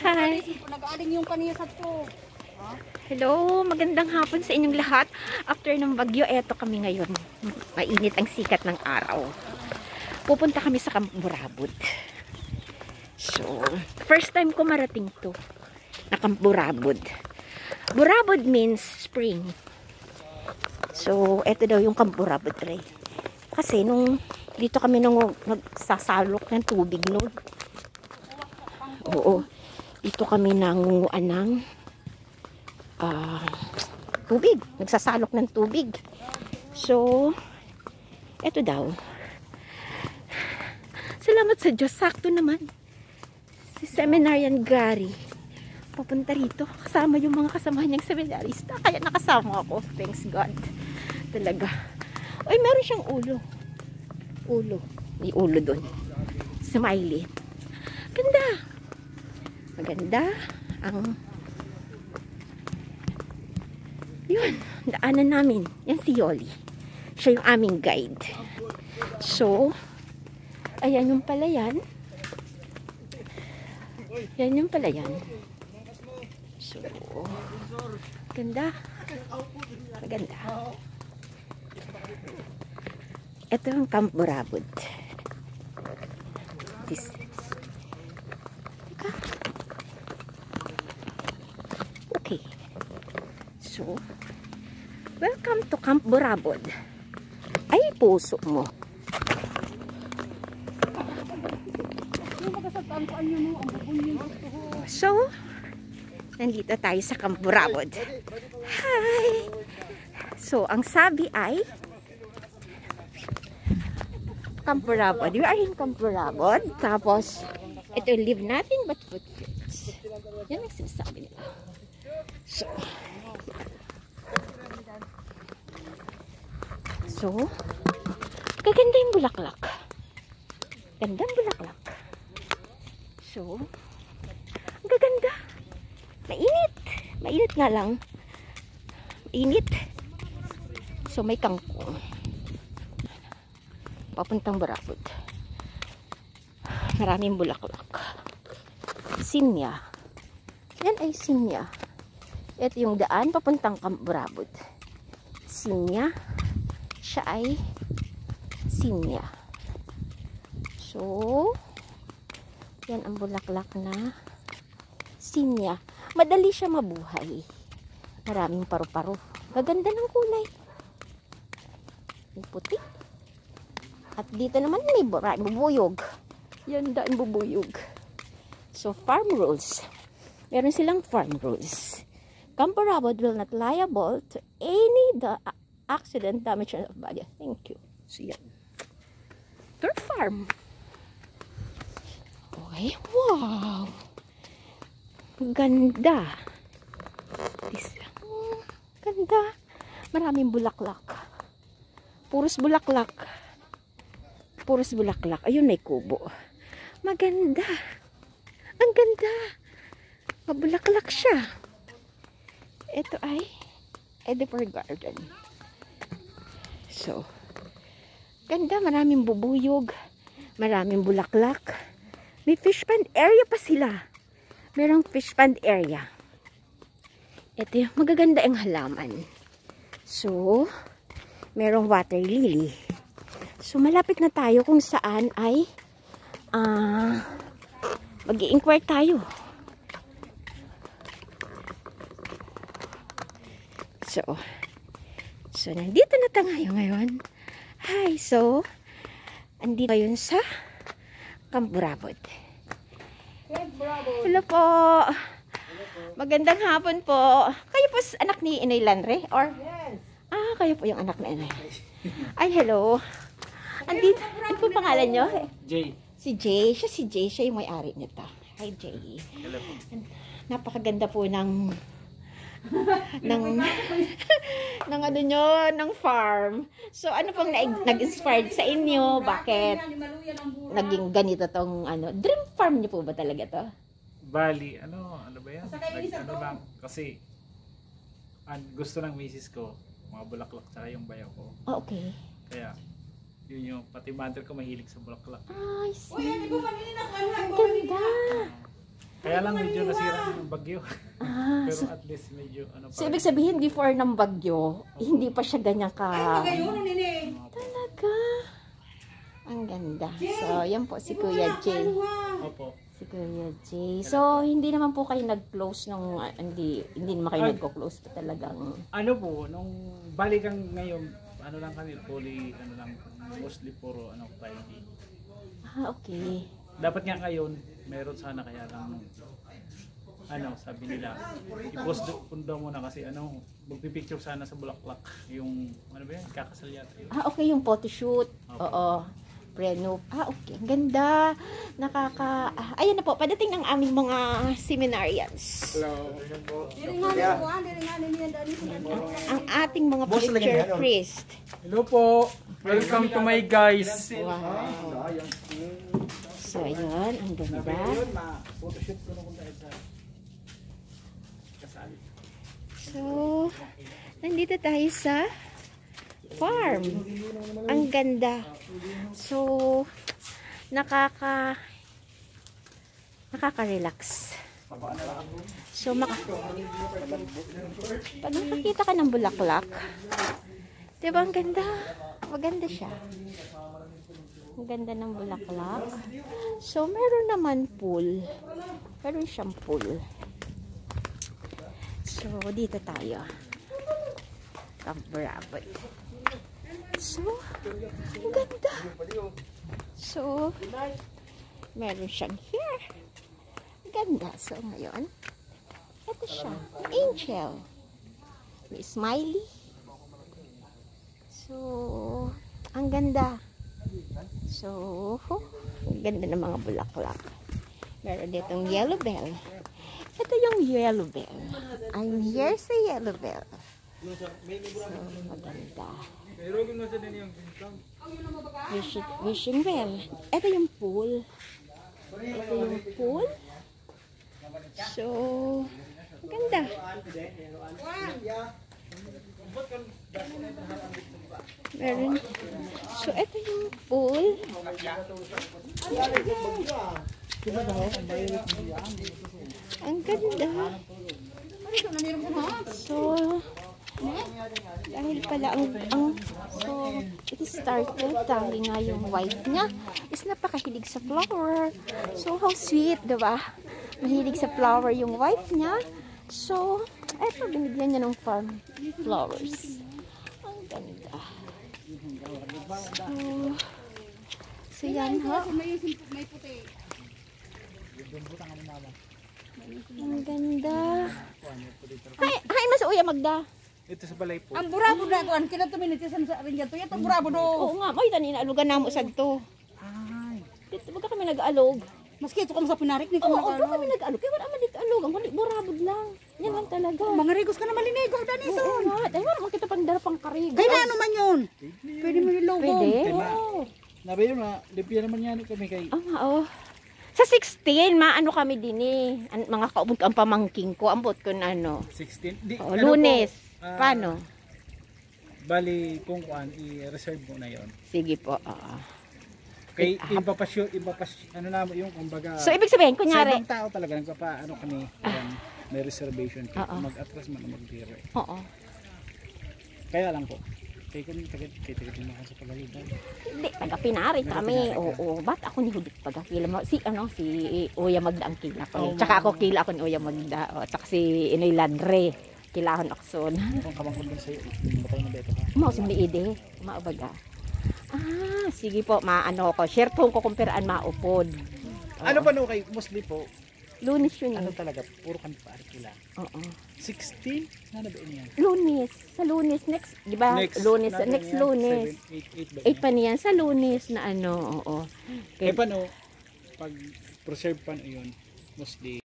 Hi! Nag-aaling yung kaniya sa to. Hello! Magandang hapon sa inyong lahat. After ng bagyo, eto kami ngayon. Mainit ang sikat ng araw. Pupunta kami sa Camp Burabod. So, first time ko marating to na Camp Burabod. Burabod means spring. So, eto daw yung Camp Burabod rin. Kasi nung dito kami nung nagsasalok ng tubig noon. Oo. Dito kami nangunguan ng tubig. Nagsasalok ng tubig. So, eto daw. Salamat sa Diyos. Sakto naman. Si Seminarian Gary. Papunta rito. Kasama yung mga kasama niyang seminarista. Kaya nakasama ako. Thanks God. Talaga. Uy, meron siyang ulo. Ulo. May ulo dun. Smiley. Ganda. Maganda. Ang yun. Daanan namin. Yan si Yoli. Siya yung aming guide. So, ayan yung palayan. Yan yung palayan. So, ganda. Maganda. Ito ang Camp Burabod. This. Okay. So, welcome to Camp Burabod. Ay, puso mo. So, nandito tayo sa Camp Burabod. Hi! So, ang sabi ay Camp Burabod. We are in Camp Burabod. Tapos, ito leave nothing but footprints. Yan ang sinasabi nila. So, kaganda yung bulaklak. Gandang bulaklak. So, ang gaganda. Mainit. Mainit nga lang. Mainit. So, may kangkong. Papuntang Burabod. Maraming bulaklak. Sinya. Yan ay Sinya. Ito yung daan papuntang Camp Burabod. Sinya. Siya ay Sinya. So, yan ang bulaklak na Sinya. Madali siya mabuhay. Maraming paru-paro. Gaganda ng kulay. Yung puti. At dito naman may bubuyog. Yan daan bubuyog. So, farm rules. Meron silang farm rules. Camp Burabod will not liable to any accident, damage of body. Thank you. So, yan. Third farm. Okay. Wow. Ganda. This. Ganda. Maraming bulaklak. Puros bulaklak. Puros bulaklak. Ayun, may kubo. Maganda. Ang ganda. Mabulaklak siya. Ito ay Ediper Garden. So, ganda. Maraming bubuyog. Maraming bulaklak. May fish pond area pa sila. Merong fish pond area. Ito yung magaganda ang halaman. So, merong water lily. So, malapit na tayo kung saan ay mag-i-inquire tayo. So, nandito na tayo ngayon. Hi, so, andito ngayon sa Camp Burabod. Hello po. Magandang hapon po. Kayo po anak ni Inay Lanre? Or? Yes. Kayo po yung anak na Inay. Ay, hello. Andito, ano po pangalan nyo? Jay. Si Jay. Si Jay. Siya yung may-ari nito. Hi, Jay. Hello po. Napakaganda po ng ano nyo, ng farm. So, ano pong nag-inspired sa inyo? Bakit naging ganito tong ano? Dream farm nyo po ba talaga to? Bali, ano ba yan? Ano lang, kasi gusto ng misis ko, mga bulaklak tsaka yung bayaw ko. Okay. Kaya, Yun yung, pati mother ko mahilig sa bulaklak. Ay, see. Ang ganda. Kaya lang medyo nasira ng bagyo. Ah, Pero so, at least medyo ano pa so rin. ibig sabihin before ng bagyo, hindi pa siya ganyan ka. Talaga. Ang ganda. So, yan po si Kuya Jay. Opo. Si Kuya Jay. So, hindi naman po kayo nag-close nung, hindi naman kayo nagko-close pa talagang. Ano po, nung balikan ngayon, ano lang kami, ano lang, mostly puro, Friday. Ah, okay. Dapat nga ngayon, meron sana kaya lang, sabi nila, i-post daw muna kasi, magpipicture sana sa Bulaklak, yung, ano ba yan, kakasal yata yun. Ah, okay, yung photoshoot. Oo. Prenup. Ah, okay. Ang ganda. Ayan na po, padating ng aming mga seminarians. Hello. Ayan po. Ang ating mga future priest. Hello po. Welcome to my guys. Wow. So, ayan. Ang ganda. Photoshoot ko na kung dahil sa kasal. So, nandito tayo sa farm. Ang ganda. So, nakaka-relax. So, pag nakakita ka ng bulaklak, diba ang ganda? Maganda siya. Ang ganda ng bulaklak. So, meron naman pool. Meron siyang pool. So, dito tayo. Bravo. So, ang ganda. So, meron siyang hair. Ang ganda. So, ngayon, ito siya. Angel. May smiley. So, ang ganda. So, ang ganda ng mga bulaklak. Meron ditong yellow bell. Ito yung yellow bell. I'm here sa yellow bell. So, maganda. Wishing well. Ito yung pool. Ito yung pool. So, maganda. Meron. So, ito yung pool. Ang ganda. So, dahil pala so, it started dahil nga yung wife niya is napakahilig sa flower. So, how sweet, diba? Mahilig sa flower yung wife niya. So, eto, binigyan niya ng farm flowers. Ang ganda. So yan ha. Ang ganda. Hay, mas uya magda. Ito sa balay po. Ang burabo na ko, ang kinatuminit sa rin yan to. Ito burabo do. Oo nga, may tani naalugan na mo sad to. Ay. Dito baga kami nag-alog. Maski ito kamo sa pinarik ni Oo, kamo. doon kami nag-alog. Kaya wala man dito alog. Ang burabod lang. Yan lang talaga. Mga rigos ka na malinigo, Danison. Oo nga. Dahil wala man kita pang dala pang karigo. Kaya na ano man yun? Pwede mo nilogong. Pwede? Ma. Oo. Nabi yun na, lipian naman yan kami kay... Oo. Sa 16, maano kami din eh. Mga kaubog ang pamangking ko. Ambot ko na ano. 16? Di, Oh, Lunes. Paano? Bali, kung kuan, i-reserve mo na yon. Sige po. Oo. Kay ano na mo yung kumbaga... So, ibig sabihin, Sa kunyari... ibang tao talaga, ano kami, yan, may reservation. Mag-atras man o mag-zero. Oo. Kaya lang po. Kaya kami taga-timahan sa Pagalitan. Hindi, taga-pinari kami. Oo. Ba't ako ni Hudit pagkakila mo? Si Uya Magda ang kila ko. Tsaka ako kila ako ni Uya Magda. Tsaka si Inoy Ladre. Kilahon akson. Kung kamangkon din sa'yo, matay na beto ka. Mao si Miide. Maabaga. Ah, sige po. Maano ko. Share tong ko kumperaan maupod. Ano pa no kay mostly po? Lunes yun. Ano talaga? Puro kan paari kila. Oo. 16? Ano ba yan? Lunes. Sa Lunes. Next. Di ba? Lunes. Next Lunes. 7, 8 ba? 8 pa niyan. Sa Lunes na ano. Oo. Eh paano? Pag preserve pa na yun, mostly